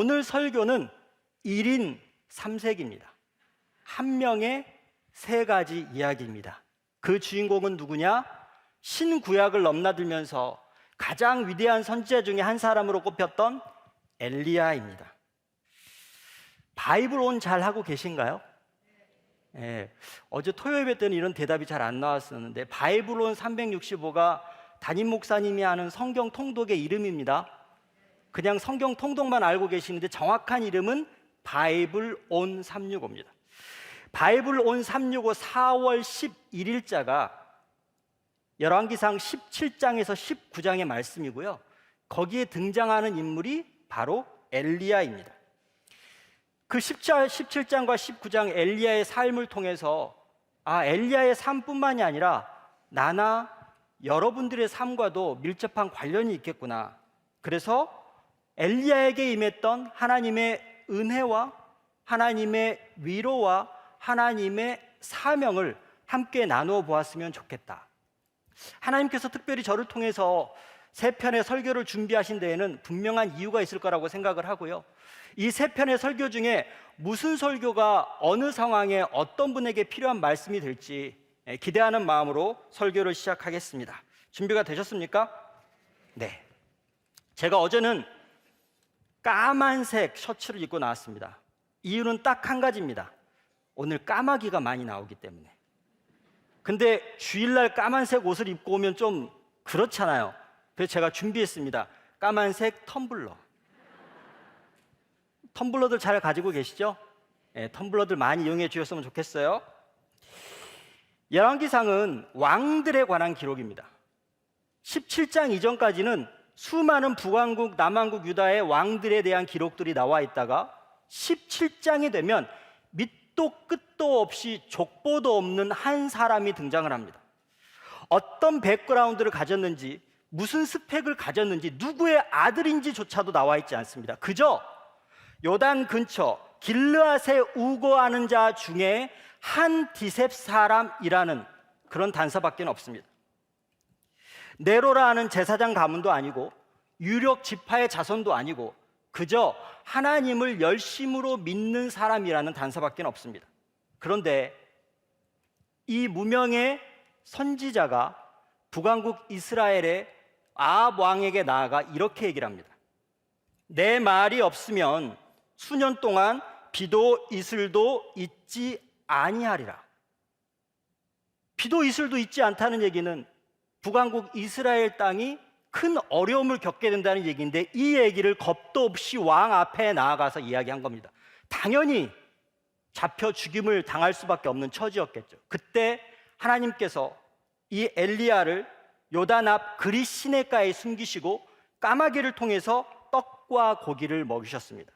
오늘 설교는 1인 3색입니다. 한 명의 세 가지 이야기입니다. 그 주인공은 누구냐? 신구약을 넘나들면서 가장 위대한 선지자 중에 한 사람으로 꼽혔던 엘리야입니다. 바이블 온 잘 하고 계신가요? 어제 토요일 회 때는 이런 대답이 잘 안 나왔었는데 바이블 온 365가 담임 목사님이 하는 성경 통독의 이름입니다. 그냥 성경 통독만 알고 계시는데 정확한 이름은 바이블 온 365입니다. 바이블 온 365 4월 11일자가 열왕기상 17장에서 19장의 말씀이고요. 거기에 등장하는 인물이 바로 엘리야입니다. 그 17장과 19장 엘리야의 삶을 통해서 엘리야의 삶뿐만이 아니라 나나 여러분들의 삶과도 밀접한 관련이 있겠구나. 그래서 엘리야에게 임했던 하나님의 은혜와 하나님의 위로와 하나님의 사명을 함께 나누어 보았으면 좋겠다. 하나님께서 특별히 저를 통해서 세 편의 설교를 준비하신 데에는 분명한 이유가 있을 거라고 생각을 하고요. 이 세 편의 설교 중에 무슨 설교가 어느 상황에 어떤 분에게 필요한 말씀이 될지 기대하는 마음으로 설교를 시작하겠습니다. 준비가 되셨습니까? 네. 제가 어제는 까만색 셔츠를 입고 나왔습니다. 이유는 딱 한 가지입니다. 오늘 까마귀가 많이 나오기 때문에. 근데 주일날 까만색 옷을 입고 오면 좀 그렇잖아요. 그래서 제가 준비했습니다. 까만색 텀블러. 텀블러들 잘 가지고 계시죠? 텀블러들 많이 이용해 주셨으면 좋겠어요. 열왕기상은 왕들에 관한 기록입니다. 17장 이전까지는 수많은 북왕국, 남왕국, 유다의 왕들에 대한 기록들이 나와 있다가 17장이 되면 밑도 끝도 없이 족보도 없는 한 사람이 등장을 합니다. 어떤 백그라운드를 가졌는지, 무슨 스펙을 가졌는지, 누구의 아들인지조차도 나와 있지 않습니다. 그저 요단 근처 길르앗에 우거하는 자 중에 한 디셉 사람이라는 그런 단서밖에 없습니다. 네로라 하는 제사장 가문도 아니고 유력 지파의 자손도 아니고 그저 하나님을 열심으로 믿는 사람이라는 단서밖에 없습니다. 그런데 이 무명의 선지자가 북왕국 이스라엘의 아합 왕에게 나아가 이렇게 얘기를 합니다. 내 말이 없으면 수년 동안 비도 이슬도 있지 아니하리라. 비도 이슬도 있지 않다는 얘기는 북왕국 이스라엘 땅이 큰 어려움을 겪게 된다는 얘기인데 이 얘기를 겁도 없이 왕 앞에 나아가서 이야기한 겁니다. 당연히 잡혀 죽임을 당할 수밖에 없는 처지였겠죠. 그때 하나님께서 이 엘리야를 요단 앞 그릿 시내가에 숨기시고 까마귀를 통해서 떡과 고기를 먹이셨습니다.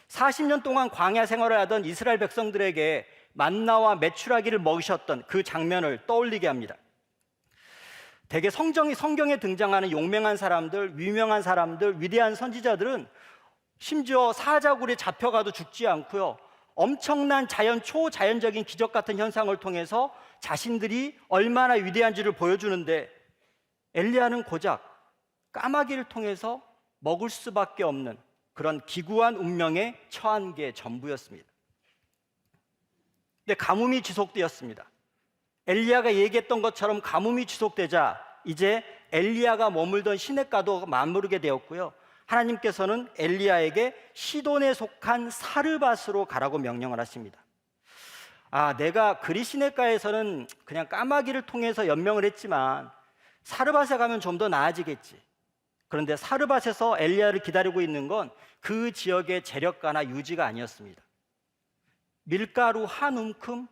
40년 동안 광야 생활을 하던 이스라엘 백성들에게 만나와 메추라기를 먹이셨던 그 장면을 떠올리게 합니다. 대개 성경에 등장하는 용맹한 사람들, 유명한 사람들, 위대한 선지자들은 심지어 사자굴에 잡혀가도 죽지 않고요, 엄청난 초자연적인 기적 같은 현상을 통해서 자신들이 얼마나 위대한지를 보여주는데 엘리야는 고작 까마귀를 통해서 먹을 수밖에 없는 그런 기구한 운명에 처한 게 전부였습니다. 근데 가뭄이 지속되었습니다. 엘리야가 얘기했던 것처럼 가뭄이 지속되자 이제 엘리야가 머물던 시냇가도 맞물게 되었고요, 하나님께서는 엘리야에게 시돈에 속한 사르밧으로 가라고 명령을 하십니다. 내가 그릿 시냇가에서는 그냥 까마귀를 통해서 연명을 했지만 사르밧에 가면 좀 더 나아지겠지. 그런데 사르밧에서 엘리야를 기다리고 있는 건 그 지역의 재력가나 유지가 아니었습니다. 밀가루 한 움큼,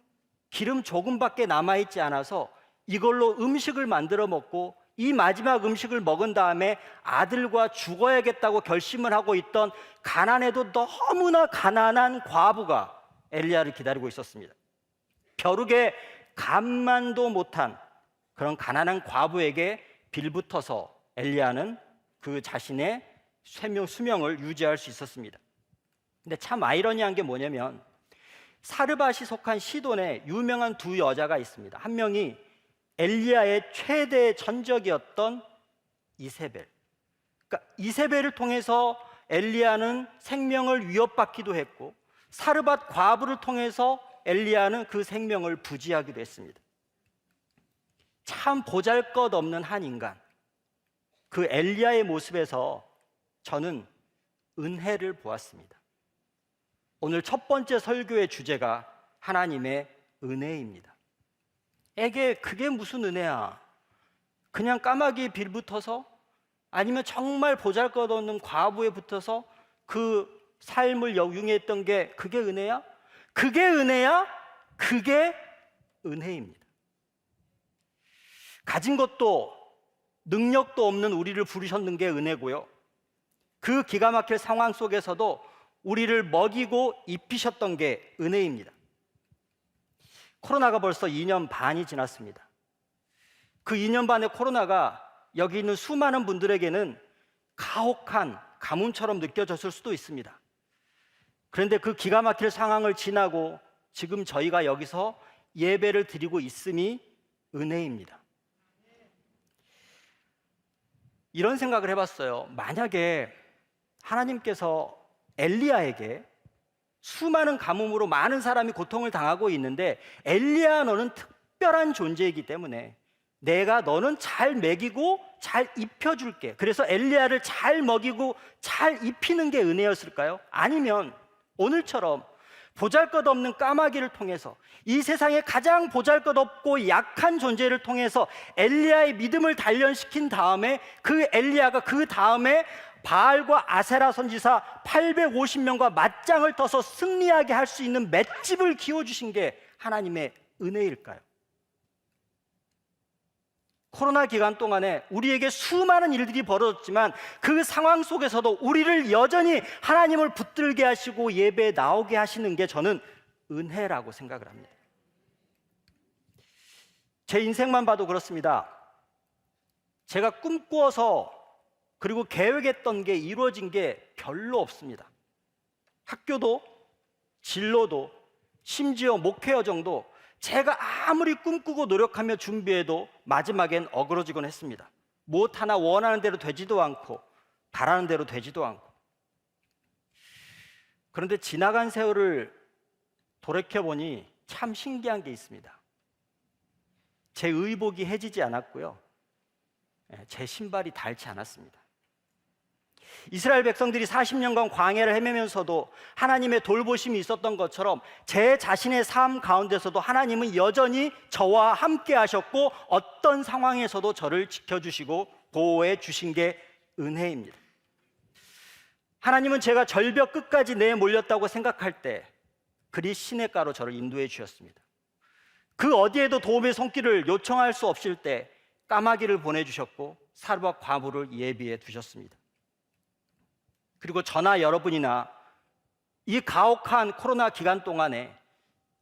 기름 조금밖에 남아있지 않아서 이걸로 음식을 만들어 먹고 이 마지막 음식을 먹은 다음에 아들과 죽어야겠다고 결심을 하고 있던 가난해도 너무나 가난한 과부가 엘리야를 기다리고 있었습니다. 벼룩에 간만도 못한 그런 가난한 과부에게 빌붙어서 엘리야는 그 자신의 수명을 유지할 수 있었습니다. 근데 참 아이러니한 게 뭐냐면 사르밧이 속한 시돈에 유명한 두 여자가 있습니다. 한 명이 엘리야의 최대 전적이었던 이세벨. 그러니까 이세벨을 통해서 엘리야는 생명을 위협받기도 했고, 사르밧 과부를 통해서 엘리야는 그 생명을 부지하기도 했습니다. 참 보잘것없는 한 인간, 그 엘리야의 모습에서 저는 은혜를 보았습니다. 오늘 첫 번째 설교의 주제가 하나님의 은혜입니다. 그게 무슨 은혜야? 그냥 까마귀에 빌붙어서, 아니면 정말 보잘것없는 과부에 붙어서 그 삶을 영위했던 게 그게 은혜야? 그게 은혜야? 그게 은혜입니다. 가진 것도 능력도 없는 우리를 부르셨는 게 은혜고요, 그 기가 막힐 상황 속에서도 우리를 먹이고 입히셨던 게 은혜입니다. 코로나가 벌써 2년 반이 지났습니다. 그 2년 반의 코로나가 여기 있는 수많은 분들에게는 가혹한 가뭄처럼 느껴졌을 수도 있습니다. 그런데 그 기가 막힐 상황을 지나고 지금 저희가 여기서 예배를 드리고 있음이 은혜입니다. 이런 생각을 해봤어요. 만약에 하나님께서 엘리야에게 수많은 가뭄으로 많은 사람이 고통을 당하고 있는데, 엘리야 너는 특별한 존재이기 때문에 내가 너는 잘 먹이고 잘 입혀줄게, 그래서 엘리야를 잘 먹이고 잘 입히는 게 은혜였을까요? 아니면 오늘처럼 보잘것없는 까마귀를 통해서, 이 세상에 가장 보잘것없고 약한 존재를 통해서 엘리야의 믿음을 단련시킨 다음에 그 엘리야가 그 다음에 바알과 아세라 선지사 850명과 맞짱을 떠서 승리하게 할 수 있는 맷집을 키워주신 게 하나님의 은혜일까요? 코로나 기간 동안에 우리에게 수많은 일들이 벌어졌지만 그 상황 속에서도 우리를 여전히 하나님을 붙들게 하시고 예배에 나오게 하시는 게 저는 은혜라고 생각을 합니다. 제 인생만 봐도 그렇습니다. 제가 꿈꾸어서 그리고 계획했던 게 이루어진 게 별로 없습니다. 학교도, 진로도, 심지어 목회 여정도 제가 아무리 꿈꾸고 노력하며 준비해도 마지막엔 어그러지곤 했습니다. 무엇 하나 원하는 대로 되지도 않고 바라는 대로 되지도 않고. 그런데 지나간 세월을 돌이켜보니 참 신기한 게 있습니다. 제 의복이 해지지 않았고요, 제 신발이 닳지 않았습니다. 이스라엘 백성들이 40년간 광야를 헤매면서도 하나님의 돌보심이 있었던 것처럼 제 자신의 삶 가운데서도 하나님은 여전히 저와 함께 하셨고, 어떤 상황에서도 저를 지켜주시고 보호해 주신 게 은혜입니다. 하나님은 제가 절벽 끝까지 내몰렸다고 생각할 때 그리 시냇가로 저를 인도해 주셨습니다. 그 어디에도 도움의 손길을 요청할 수 없을 때 까마귀를 보내주셨고 사르밧 과부를 예비해 두셨습니다. 그리고 저나 여러분이나 이 가혹한 코로나 기간 동안에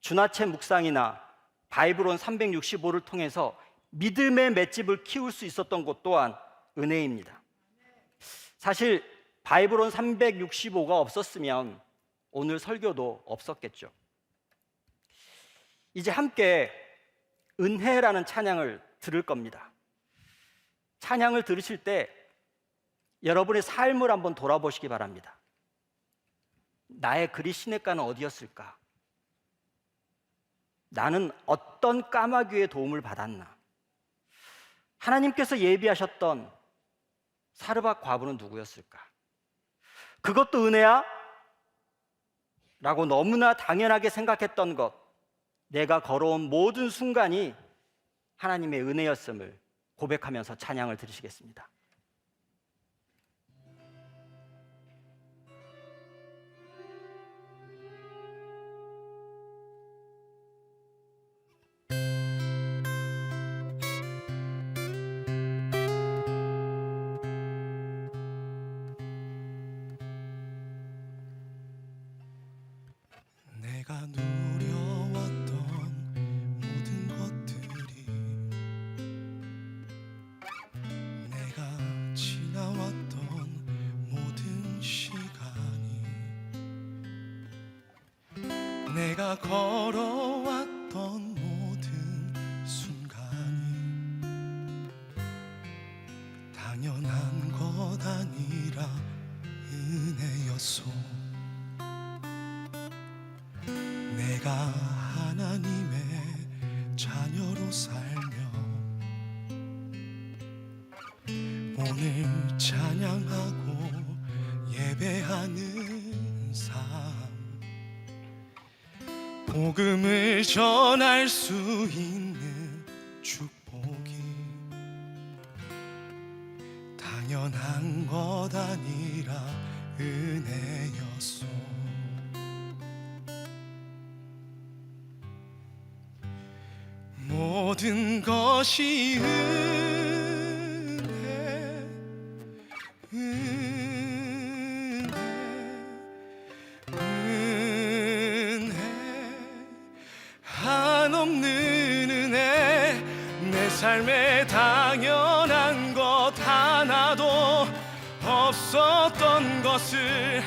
주나체 묵상이나 바이블온 365를 통해서 믿음의 맷집을 키울 수 있었던 것 또한 은혜입니다. 사실 바이블온 365가 없었으면 오늘 설교도 없었겠죠. 이제 함께 은혜라는 찬양을 들을 겁니다. 찬양을 들으실 때 여러분의 삶을 한번 돌아보시기 바랍니다. 나의 그리 시냇가는 어디였을까? 나는 어떤 까마귀의 도움을 받았나? 하나님께서 예비하셨던 사르밧 과부는 누구였을까? 그것도 은혜야? 라고 너무나 당연하게 생각했던 것, 내가 걸어온 모든 순간이 하나님의 은혜였음을 고백하면서 찬양을 들으시겠습니다. 내가 누려왔던 모든 것들이, 내가 지나왔던 모든 시간이, 내가 걸어왔던 모든 순간이 당연한 것 아니라 은혜. 은혜였소. 내가 하나님의 자녀로 살며 오늘 찬양하고 예배하는 삶, 복음을 전할 수 있는 축복이 당연한 것 아니라 은혜였소. 모든 것이 은혜, 한없는 은혜. 내 삶에 당연한 것 하나도 없었던 것을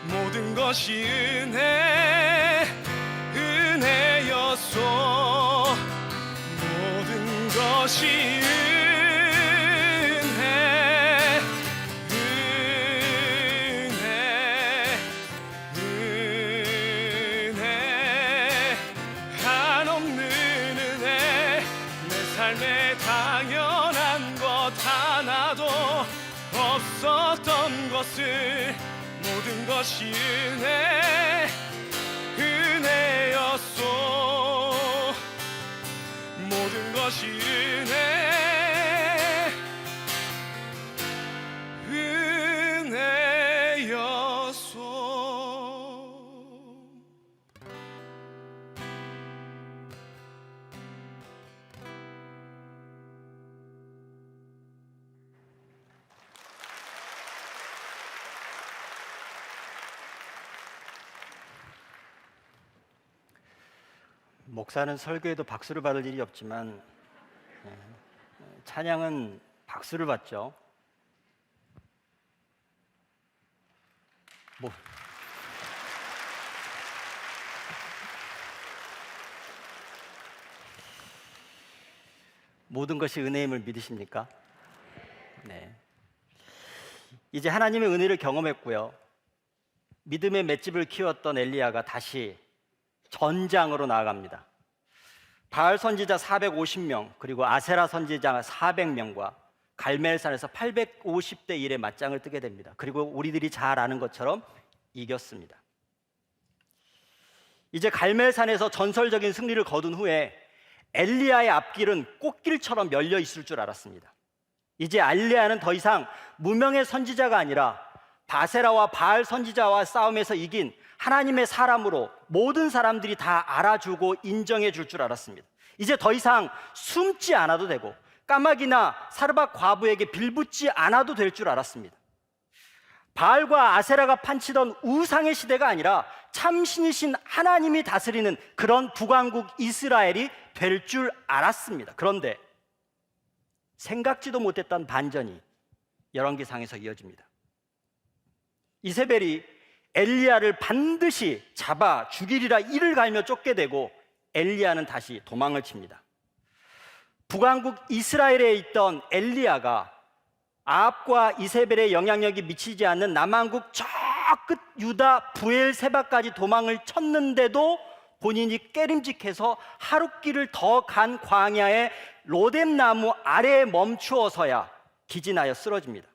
모든 것이 은혜였소. 모든 것이 은혜, 한없는 은혜. 내 삶에 당연한 것 하나도 없었던 것을 모든 것이 은혜였소. 모든 것이 은혜였소. 목사는 설교에도 박수를 받을 일이 없지만 찬양은 박수를 받죠. 모든 것이 은혜임을 믿으십니까? 네. 이제 하나님의 은혜를 경험했고요. 믿음의 맷집을 키웠던 엘리야가 다시 전장으로 나아갑니다. 바알 선지자 450명 그리고 아세라 선지자 400명과 갈멜산에서 850대 1의 맞짱을 뜨게 됩니다. 그리고 우리들이 잘 아는 것처럼 이겼습니다. 이제 갈멜산에서 전설적인 승리를 거둔 후에 엘리야의 앞길은 꽃길처럼 열려 있을 줄 알았습니다. 이제 엘리야는 더 이상 무명의 선지자가 아니라 바세라와 바알 선지자와 싸움에서 이긴 하나님의 사람으로 모든 사람들이 다 알아주고 인정해 줄 줄 알았습니다. 이제 더 이상 숨지 않아도 되고 까마귀나 사르밧 과부에게 빌붙지 않아도 될 줄 알았습니다. 바알과 아세라가 판치던 우상의 시대가 아니라 참신이신 하나님이 다스리는 그런 북왕국 이스라엘이 될 줄 알았습니다. 그런데 생각지도 못했던 반전이 열왕기상에서 이어집니다. 이세벨이 엘리야를 반드시 잡아 죽이리라 이를 갈며 쫓게 되고 엘리야는 다시 도망을 칩니다. 북왕국 이스라엘에 있던 엘리야가 아합과 이세벨의 영향력이 미치지 않는 남왕국 저 끝 유다 부엘세바까지 도망을 쳤는데도 본인이 깨림직해서 하룻길을 더 간 광야의 로뎀나무 아래에 멈추어서야 기진하여 쓰러집니다.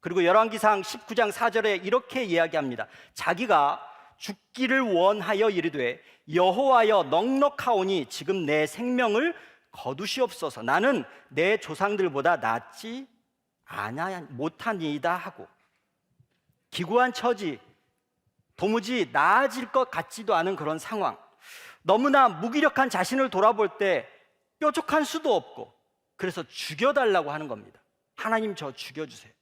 그리고 열왕기상 19장 4절에 이렇게 이야기합니다. 자기가 죽기를 원하여 이르되 여호와여 넉넉하오니 지금 내 생명을 거두시옵소서. 나는 내 조상들보다 낫지 못하니이다 하고 기구한 처지, 도무지 나아질 것 같지도 않은 그런 상황, 너무나 무기력한 자신을 돌아볼 때 뾰족한 수도 없고 그래서 죽여달라고 하는 겁니다. 하나님 저 죽여주세요.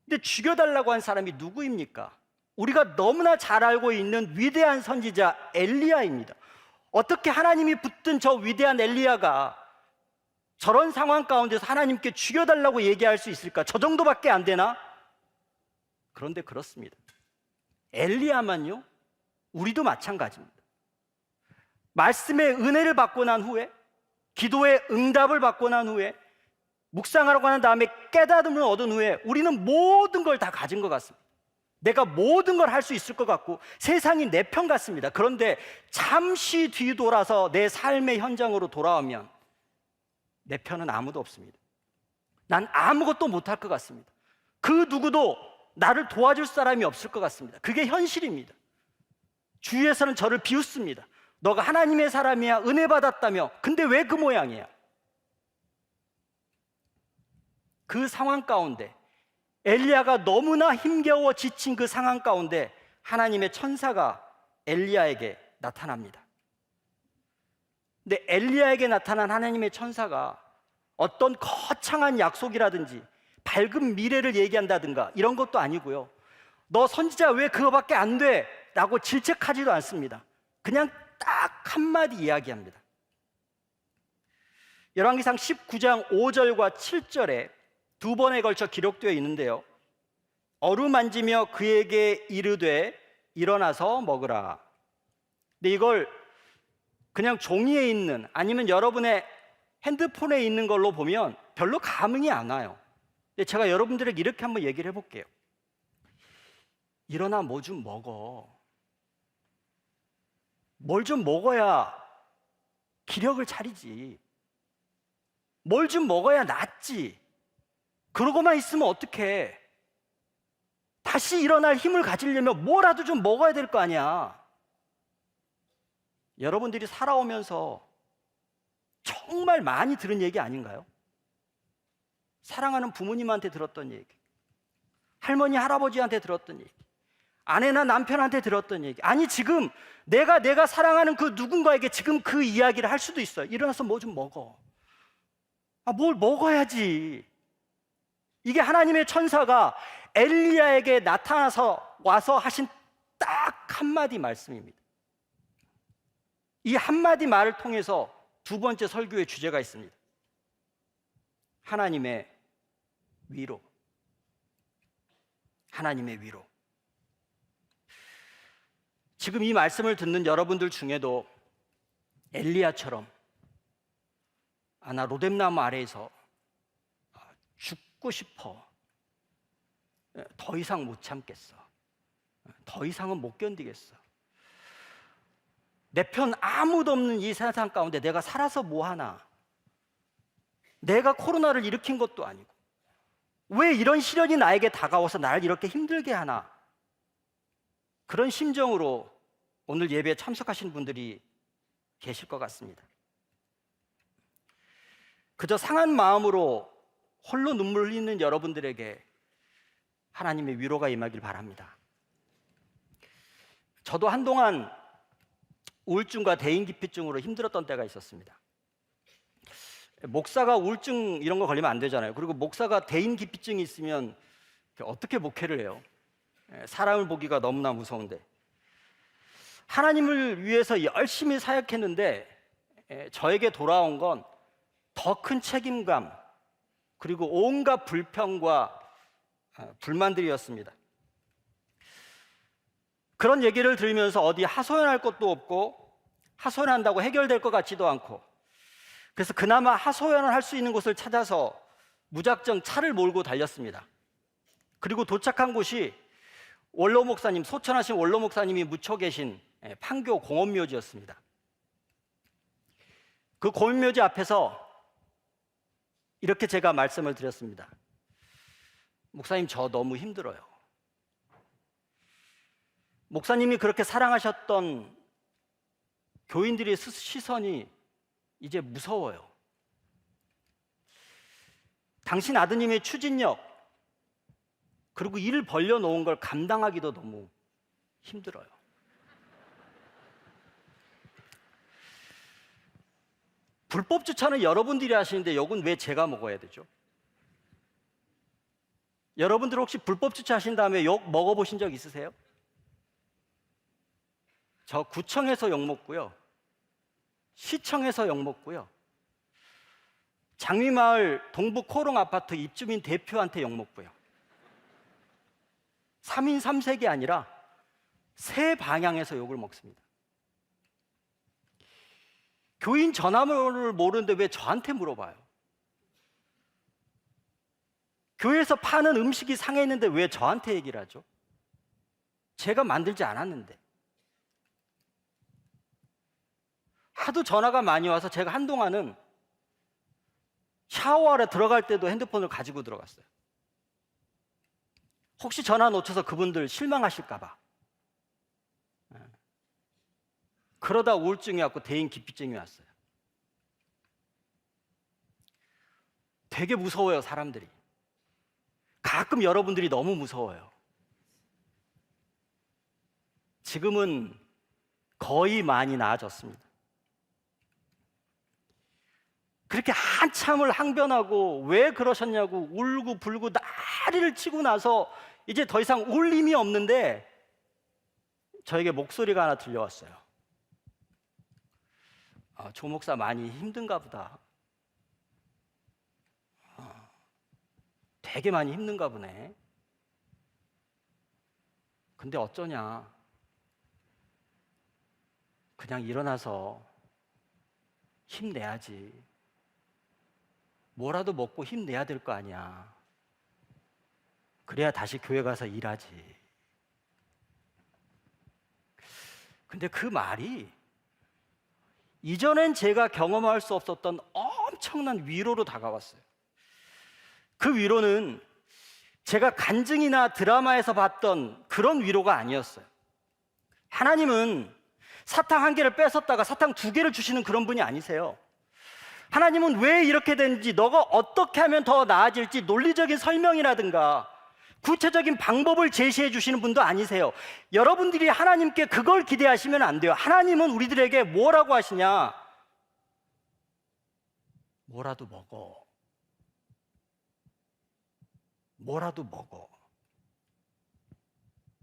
근데 죽여달라고 한 사람이 누구입니까? 우리가 너무나 잘 알고 있는 위대한 선지자 엘리야입니다. 어떻게 하나님이 붙든 저 위대한 엘리야가 저런 상황 가운데서 하나님께 죽여달라고 얘기할 수 있을까? 저 정도밖에 안 되나? 그런데 그렇습니다. 엘리야만요? 우리도 마찬가지입니다. 말씀의 은혜를 받고 난 후에, 기도의 응답을 받고 난 후에 묵상하라고 하는 다음에 깨달음을 얻은 후에 우리는 모든 걸 다 가진 것 같습니다. 내가 모든 걸 할 수 있을 것 같고 세상이 내 편 같습니다. 그런데 잠시 뒤돌아서 내 삶의 현장으로 돌아오면 내 편은 아무도 없습니다. 난 아무것도 못할 것 같습니다. 그 누구도 나를 도와줄 사람이 없을 것 같습니다. 그게 현실입니다. 주위에서는 저를 비웃습니다. 너가 하나님의 사람이야, 은혜 받았다며. 근데 왜 그 모양이야? 그 상황 가운데 엘리야가 너무나 힘겨워 지친 그 상황 가운데 하나님의 천사가 엘리야에게 나타납니다. 근데 엘리야에게 나타난 하나님의 천사가 어떤 거창한 약속이라든지 밝은 미래를 얘기한다든가 이런 것도 아니고요. 너 선지자 왜 그거밖에 안 돼? 라고 질책하지도 않습니다. 그냥 딱 한마디 이야기합니다. 열왕기상 19장 5절과 7절에 두 번에 걸쳐 기록되어 있는데요. 어루만지며 그에게 이르되 일어나서 먹으라. 근데 이걸 그냥 종이에 있는 아니면 여러분의 핸드폰에 있는 걸로 보면 별로 감흥이 안 와요. 근데 제가 여러분들에게 이렇게 한번 얘기를 해볼게요. 일어나 뭐 좀 먹어. 뭘 좀 먹어야 기력을 차리지. 뭘 좀 먹어야 낫지. 그러고만 있으면 어떡해. 다시 일어날 힘을 가지려면 뭐라도 좀 먹어야 될 거 아니야. 여러분들이 살아오면서 정말 많이 들은 얘기 아닌가요? 사랑하는 부모님한테 들었던 얘기, 할머니, 할아버지한테 들었던 얘기, 아내나 남편한테 들었던 얘기. 아니 지금 내가 사랑하는 그 누군가에게 지금 그 이야기를 할 수도 있어요. 일어나서 뭐 좀 먹어. 뭘 먹어야지. 이게 하나님의 천사가 엘리야에게 나타나서 와서 하신 딱 한마디 말씀입니다. 이 한마디 말을 통해서 두 번째 설교의 주제가 있습니다. 하나님의 위로. 하나님의 위로. 지금 이 말씀을 듣는 여러분들 중에도 엘리야처럼 나 로뎀나무 아래에서 죽고 싶어. 더 이상 못 참겠어. 더 이상은 못 견디겠어. 내 편 아무도 없는 이 세상 가운데 내가 살아서 뭐 하나. 내가 코로나를 일으킨 것도 아니고 왜 이런 시련이 나에게 다가와서 나를 이렇게 힘들게 하나. 그런 심정으로 오늘 예배에 참석하신 분들이 계실 것 같습니다. 그저 상한 마음으로 홀로 눈물 흘리는 여러분들에게 하나님의 위로가 임하길 바랍니다. 저도 한동안 우울증과 대인기피증으로 힘들었던 때가 있었습니다. 목사가 우울증 이런 거 걸리면 안 되잖아요. 그리고 목사가 대인기피증이 있으면 어떻게 목회를 해요? 사람을 보기가 너무나 무서운데. 하나님을 위해서 열심히 사역했는데 저에게 돌아온 건 더 큰 책임감 그리고 온갖 불평과 불만들이었습니다. 그런 얘기를 들으면서 어디 하소연할 것도 없고 하소연한다고 해결될 것 같지도 않고 그래서 그나마 하소연을 할 수 있는 곳을 찾아서 무작정 차를 몰고 달렸습니다. 그리고 도착한 곳이 원로 목사님, 소천하신 원로 목사님이 묻혀 계신 판교 공원묘지였습니다. 그 공원묘지 앞에서 이렇게 제가 말씀을 드렸습니다. 목사님, 저 너무 힘들어요. 목사님이 그렇게 사랑하셨던 교인들의 시선이 이제 무서워요. 당신 아드님의 추진력 그리고 일을 벌려놓은 걸 감당하기도 너무 힘들어요. 불법 주차는 여러분들이 하시는데 욕은 왜 제가 먹어야 되죠? 여러분들 혹시 불법 주차하신 다음에 욕 먹어보신 적 있으세요? 저 구청에서 욕 먹고요, 시청에서 욕 먹고요, 장미마을 동부 코롱 아파트 입주민 대표한테 욕 먹고요. 3인 3색이 아니라 세 방향에서 욕을 먹습니다. 교인 전화번호를 모르는데 왜 저한테 물어봐요? 교회에서 파는 음식이 상했는데 왜 저한테 얘기를 하죠? 제가 만들지 않았는데. 하도 전화가 많이 와서 제가 한동안은 샤워하러 들어갈 때도 핸드폰을 가지고 들어갔어요. 혹시 전화 놓쳐서 그분들 실망하실까 봐. 그러다 우울증이 왔고 대인 기피증이 왔어요. 되게 무서워요, 사람들이. 가끔 여러분들이 너무 무서워요. 지금은 거의 많이 나아졌습니다. 그렇게 한참을 항변하고 왜 그러셨냐고 울고 불고 난리를 치고 나서 이제 더 이상 울 힘이 없는데 저에게 목소리가 하나 들려왔어요. 조 목사 많이 힘든가 보다. 되게 많이 힘든가 보네. 근데 어쩌냐. 그냥 일어나서 힘내야지. 뭐라도 먹고 힘내야 될 거 아니야. 그래야 다시 교회 가서 일하지. 근데 그 말이 이전엔 제가 경험할 수 없었던 엄청난 위로로 다가왔어요. 그 위로는 제가 간증이나 드라마에서 봤던 그런 위로가 아니었어요. 하나님은 사탕 1개를 뺏었다가 사탕 2개를 주시는 그런 분이 아니세요. 하나님은 왜 이렇게 되는지, 너가 어떻게 하면 더 나아질지 논리적인 설명이라든가 구체적인 방법을 제시해 주시는 분도 아니세요. 여러분들이 하나님께 그걸 기대하시면 안 돼요. 하나님은 우리들에게 뭐라고 하시냐? 뭐라도 먹어. 뭐라도 먹어.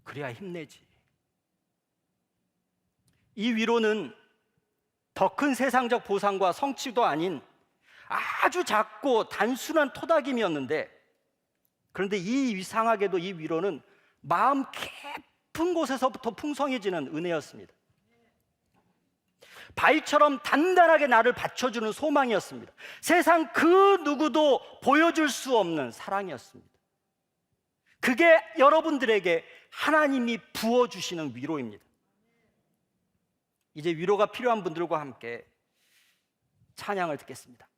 그래야 힘내지. 이 위로는 더 큰 세상적 보상과 성취도 아닌 아주 작고 단순한 토닥임이었는데, 그런데 이상하게도 이 위로는 마음 깊은 곳에서부터 풍성해지는 은혜였습니다. 바위처럼 단단하게 나를 받쳐주는 소망이었습니다. 세상 그 누구도 보여줄 수 없는 사랑이었습니다. 그게 여러분들에게 하나님이 부어주시는 위로입니다. 이제 위로가 필요한 분들과 함께 찬양을 듣겠습니다.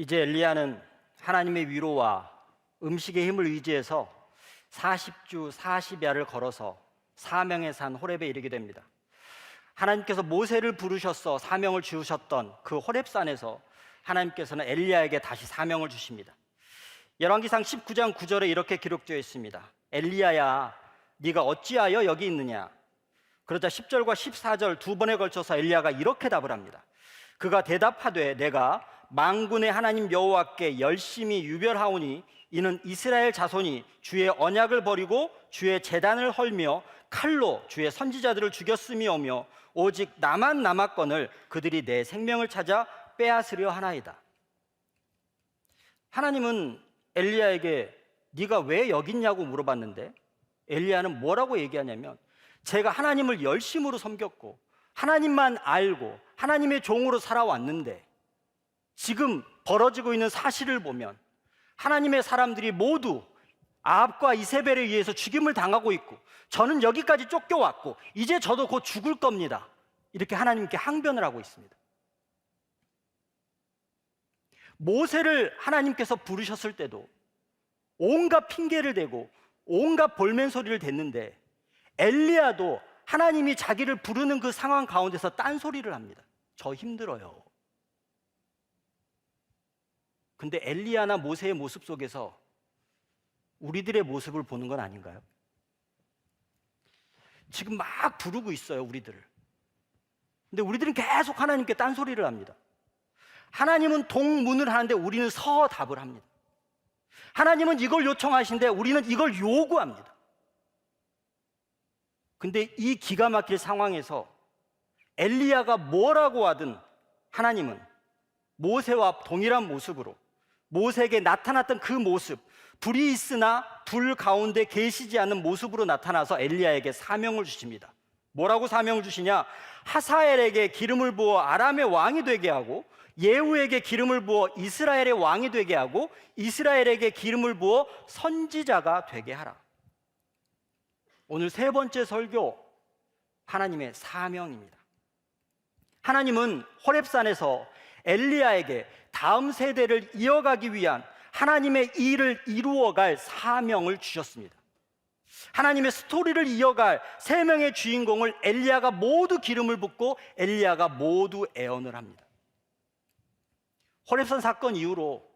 이제 엘리야는 하나님의 위로와 음식의 힘을 의지해서 40주 40야를 걸어서 사명의 산 호렙에 이르게 됩니다. 하나님께서 모세를 부르셔서 사명을 주셨던 그 호렙산에서 하나님께서는 엘리야에게 다시 사명을 주십니다. 열왕기상 19장 9절에 이렇게 기록되어 있습니다. 엘리야야, 네가 어찌하여 여기 있느냐? 그러자 10절과 14절 두 번에 걸쳐서 엘리야가 이렇게 답을 합니다. 그가 대답하되 내가 만군의 하나님 여호와께 열심히 유별하오니 이는 이스라엘 자손이 주의 언약을 버리고 주의 제단을 헐며 칼로 주의 선지자들을 죽였음이오며 오직 나만 남았거늘 그들이 내 생명을 찾아 빼앗으려 하나이다. 하나님은 엘리야에게 네가 왜 여기 있냐고 물어봤는데 엘리야는 뭐라고 얘기하냐면 제가 하나님을 열심으로 섬겼고 하나님만 알고 하나님의 종으로 살아왔는데 지금 벌어지고 있는 사실을 보면 하나님의 사람들이 모두 아합과 이세벨에 의해서 죽임을 당하고 있고 저는 여기까지 쫓겨왔고 이제 저도 곧 죽을 겁니다. 이렇게 하나님께 항변을 하고 있습니다. 모세를 하나님께서 부르셨을 때도 온갖 핑계를 대고 온갖 볼멘 소리를 댔는데 엘리야도 하나님이 자기를 부르는 그 상황 가운데서 딴소리를 합니다. 저 힘들어요. 근데 엘리야나 모세의 모습 속에서 우리들의 모습을 보는 건 아닌가요? 지금 막 부르고 있어요, 우리들을. 근데 우리들은 계속 하나님께 딴소리를 합니다. 하나님은 동문을 하는데 우리는 서답을 합니다. 하나님은 이걸 요청하시는데 우리는 이걸 요구합니다. 근데 이 기가 막힐 상황에서 엘리야가 뭐라고 하든 하나님은 모세와 동일한 모습으로 모세에게 나타났던 그 모습, 불이 있으나 불 가운데 계시지 않는 모습으로 나타나서 엘리야에게 사명을 주십니다. 뭐라고 사명을 주시냐? 하사엘에게 기름을 부어 아람의 왕이 되게 하고 예후에게 기름을 부어 이스라엘의 왕이 되게 하고 이스라엘에게 기름을 부어 선지자가 되게 하라. 오늘 세 번째 설교, 하나님의 사명입니다. 하나님은 호렙산에서 엘리야에게 다음 세대를 이어가기 위한 하나님의 일을 이루어갈 사명을 주셨습니다. 하나님의 스토리를 이어갈 세 명의 주인공을 엘리야가 모두 기름을 붓고 엘리야가 모두 애언을 합니다. 호렙산 사건 이후로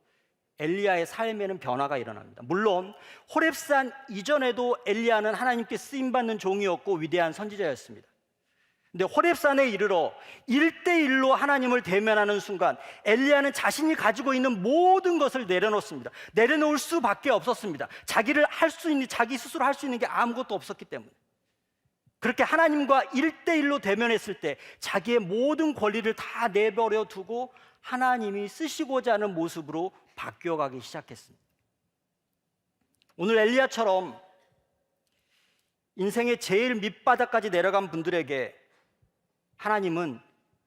엘리야의 삶에는 변화가 일어납니다. 물론 호렙산 이전에도 엘리야는 하나님께 쓰임받는 종이었고 위대한 선지자였습니다. 근데 호렙산에 이르러 1대1로 하나님을 대면하는 순간 엘리야는 자신이 가지고 있는 모든 것을 내려놓습니다. 내려놓을 수밖에 없었습니다. 자기를 할 수 있는, 자기 스스로 할 수 있는 게 아무것도 없었기 때문에. 그렇게 하나님과 1대1로 대면했을 때 자기의 모든 권리를 다 내버려 두고 하나님이 쓰시고자 하는 모습으로 바뀌어가기 시작했습니다. 오늘 엘리야처럼 인생의 제일 밑바닥까지 내려간 분들에게 하나님은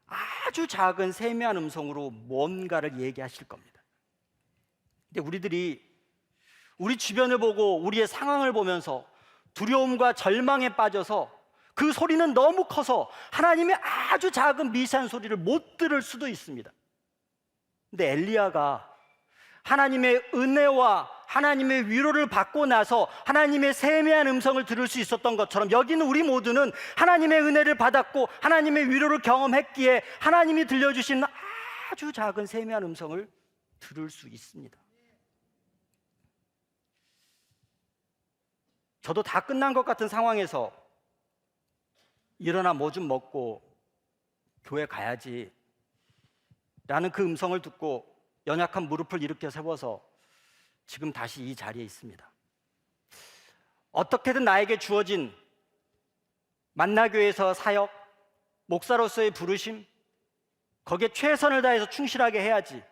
아주 작은 세미한 음성으로 뭔가를 얘기하실 겁니다. 근데 우리들이 우리 주변을 보고 우리의 상황을 보면서 두려움과 절망에 빠져서 그 소리는 너무 커서 하나님의 아주 작은 미세한 소리를 못 들을 수도 있습니다. 근데 엘리야가 하나님의 은혜와 하나님의 위로를 받고 나서 하나님의 세미한 음성을 들을 수 있었던 것처럼 여기는 우리 모두는 하나님의 은혜를 받았고 하나님의 위로를 경험했기에 하나님이 들려주신 아주 작은 세미한 음성을 들을 수 있습니다. 저도 다 끝난 것 같은 상황에서 일어나 뭐 좀 먹고 교회 가야지 라는 그 음성을 듣고 연약한 무릎을 일으켜 세워서 지금 다시 이 자리에 있습니다. 어떻게든 나에게 주어진 만나교회에서 사역, 목사로서의 부르심, 거기에 최선을 다해서 충실하게 해야지.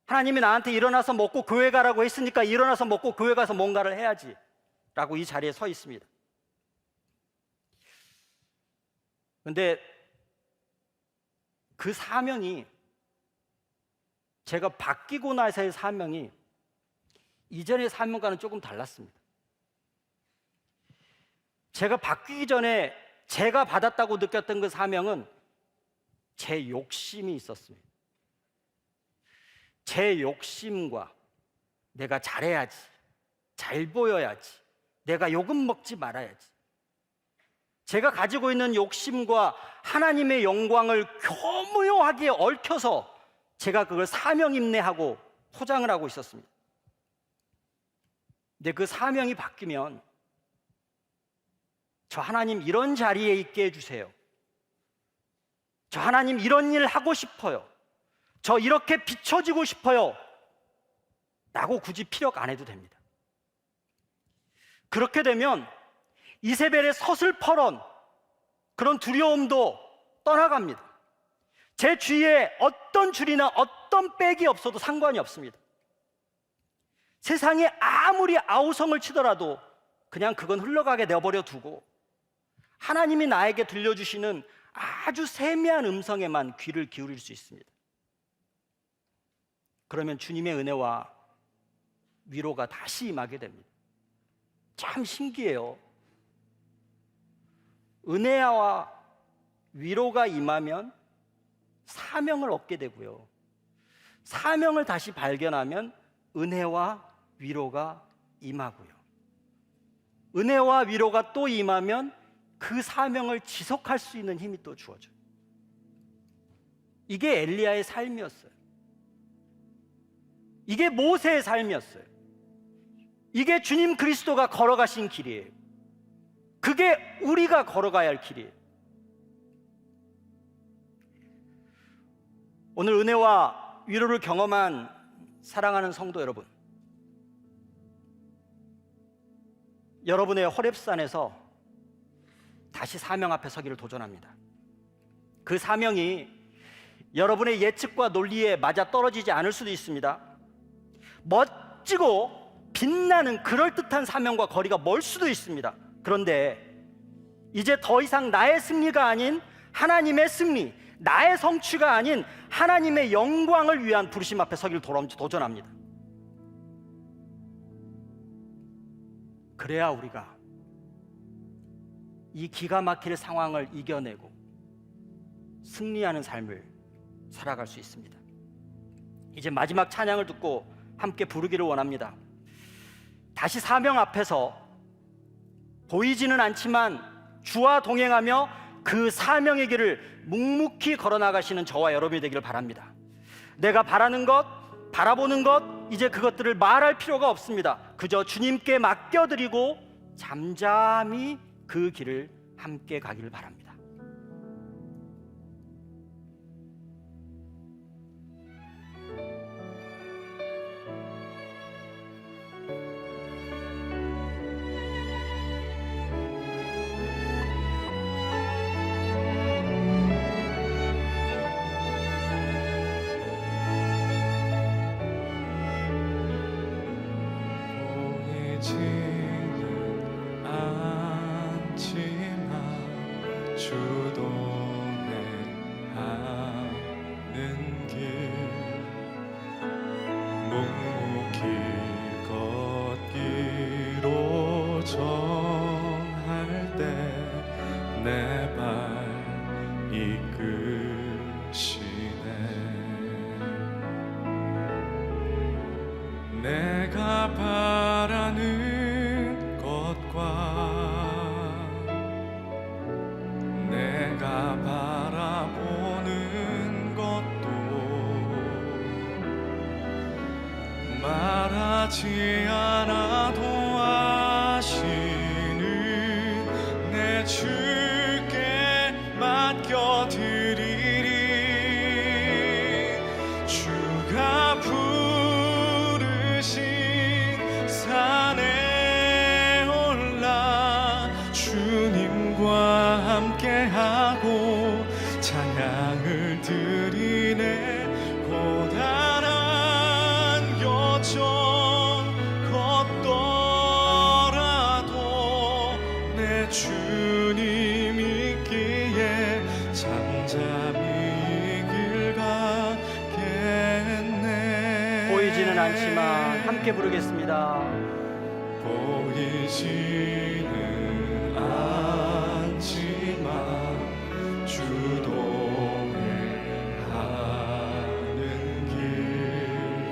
하나님이 나한테 일어나서 먹고 교회 가라고 했으니까 일어나서 먹고 교회 가서 뭔가를 해야지 라고 이 자리에 서 있습니다. 그런데 그 사명이, 제가 바뀌고 나서의 사명이 이전의 사명과는 조금 달랐습니다. 제가 바뀌기 전에 제가 받았다고 느꼈던 그 사명은 제 욕심이 있었습니다. 제 욕심과 내가 잘해야지, 잘 보여야지, 내가 욕은 먹지 말아야지, 제가 가지고 있는 욕심과 하나님의 영광을 교묘하게 얽혀서 제가 그걸 사명임내하고 포장을 하고 있었습니다. 근데 그 사명이 바뀌면 저 하나님 이런 자리에 있게 해주세요, 저 하나님 이런 일 하고 싶어요, 저 이렇게 비춰지고 싶어요 라고 굳이 피력 안 해도 됩니다. 그렇게 되면 이세벨의 서슬퍼런 그런 두려움도 떠나갑니다. 제 주위에 어떤 줄이나 어떤 백이 없어도 상관이 없습니다. 세상에 아무리 아우성을 치더라도 그냥 그건 흘러가게 내버려 두고 하나님이 나에게 들려주시는 아주 세미한 음성에만 귀를 기울일 수 있습니다. 그러면 주님의 은혜와 위로가 다시 임하게 됩니다. 참 신기해요. 은혜와 위로가 임하면 사명을 얻게 되고요, 사명을 다시 발견하면 은혜와 위로가 임하고요, 은혜와 위로가 또 임하면 그 사명을 지속할 수 있는 힘이 또 주어져요. 이게 엘리야의 삶이었어요. 이게 모세의 삶이었어요. 이게 주님 그리스도가 걸어가신 길이에요. 그게 우리가 걸어가야 할 길이에요. 오늘 은혜와 위로를 경험한 사랑하는 성도 여러분, 여러분의 호렙산에서 다시 사명 앞에 서기를 도전합니다. 그 사명이 여러분의 예측과 논리에 맞아 떨어지지 않을 수도 있습니다. 멋지고 빛나는 그럴듯한 사명과 거리가 멀 수도 있습니다. 그런데 이제 더 이상 나의 승리가 아닌 하나님의 승리, 나의 성취가 아닌 하나님의 영광을 위한 부르심 앞에 서기를 도전합니다. 그래야 우리가 이 기가 막힐 상황을 이겨내고 승리하는 삶을 살아갈 수 있습니다. 이제 마지막 찬양을 듣고 함께 부르기를 원합니다. 다시 사명 앞에서 보이지는 않지만 주와 동행하며 그 사명의 길을 묵묵히 걸어나가시는 저와 여러분이 되기를 바랍니다. 내가 바라는 것, 바라보는 것, 이제 그것들을 말할 필요가 없습니다. 그저 주님께 맡겨드리고 잠잠히 그 길을 함께 가기를 바랍니다. 보이지는 않지만 주 동행하는 길 묵묵히 걷기로 정할 때 내 발 이끄시네. 내가 바라는 것과 내가 바라보는 것도 말하지 않아도 아시는 내 주께 맡겨드리리. 주가 산에 올라 주님과 함께하고 찬양을 드리네. 고단한 여정 걷더라도 내 주님 있기에 잠잠히 길 가겠네. 보이지는 않지만 함께 부르겠습니다. 보이지는 않지만 주 동행하는 길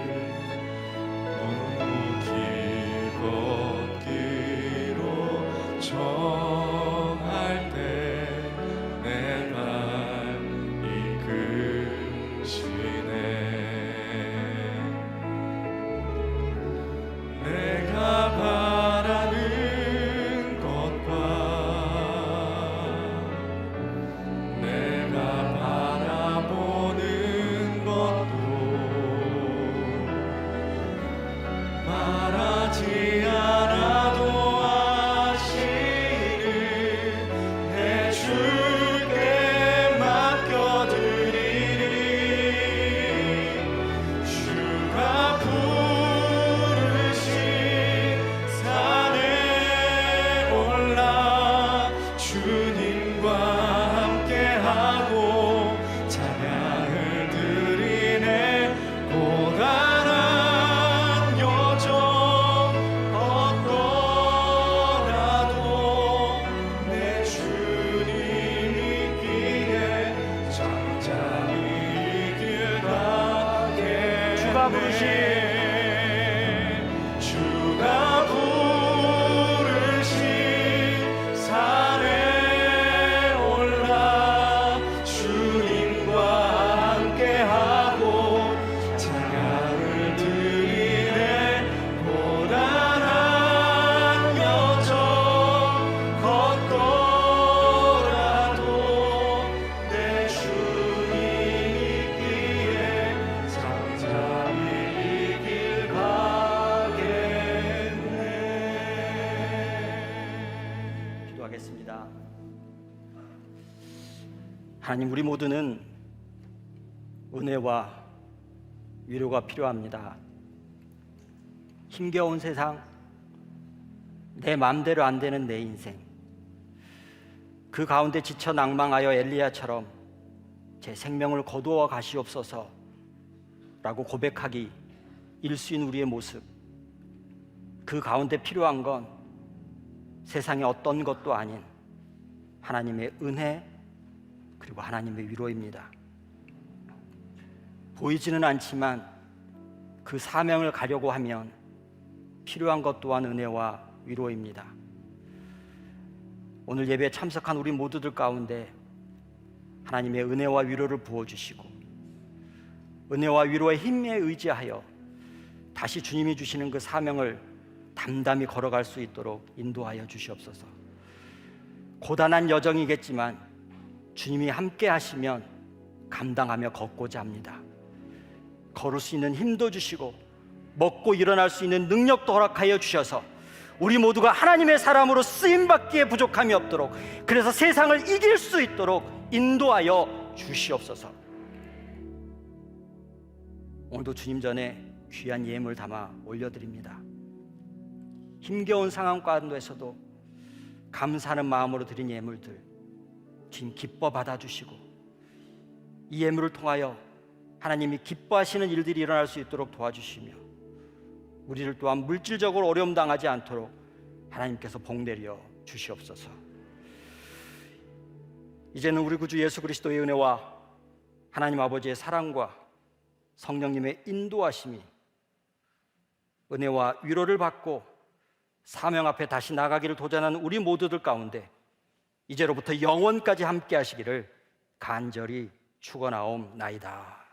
기도하겠습니다. 하나님, 우리 모두는 은혜와 위로가 필요합니다. 힘겨운 세상, 내 마음대로 안 되는 내 인생, 그 가운데 지쳐 낭망하여 엘리야처럼 제 생명을 거두어 가시옵소서 라고 고백하기 일수인 우리의 모습, 그 가운데 필요한 건 세상의 어떤 것도 아닌 하나님의 은혜 그리고 하나님의 위로입니다. 보이지는 않지만 그 사명을 가려고 하면 필요한 것 또한 은혜와 위로입니다. 오늘 예배에 참석한 우리 모두들 가운데 하나님의 은혜와 위로를 부어주시고 은혜와 위로의 힘에 의지하여 다시 주님이 주시는 그 사명을 담담히 걸어갈 수 있도록 인도하여 주시옵소서. 고단한 여정이겠지만 주님이 함께 하시면 감당하며 걷고자 합니다. 걸을 수 있는 힘도 주시고 먹고 일어날 수 있는 능력도 허락하여 주셔서 우리 모두가 하나님의 사람으로 쓰임받기에 부족함이 없도록, 그래서 세상을 이길 수 있도록 인도하여 주시옵소서. 오늘도 주님 전에 귀한 예물 담아 올려드립니다. 힘겨운 상황 가운데서도 감사하는 마음으로 드린 예물들 주님 기뻐 받아주시고, 이 예물을 통하여 하나님이 기뻐하시는 일들이 일어날 수 있도록 도와주시며, 우리를 또한 물질적으로 어려움 당하지 않도록 하나님께서 복 내려 주시옵소서. 이제는 우리 구주 예수 그리스도의 은혜와 하나님 아버지의 사랑과 성령님의 인도하심이 은혜와 위로를 받고 사명 앞에 다시 나가기를 도전하는 우리 모두들 가운데 이제로부터 영원까지 함께 하시기를 간절히 축원하옵나이다.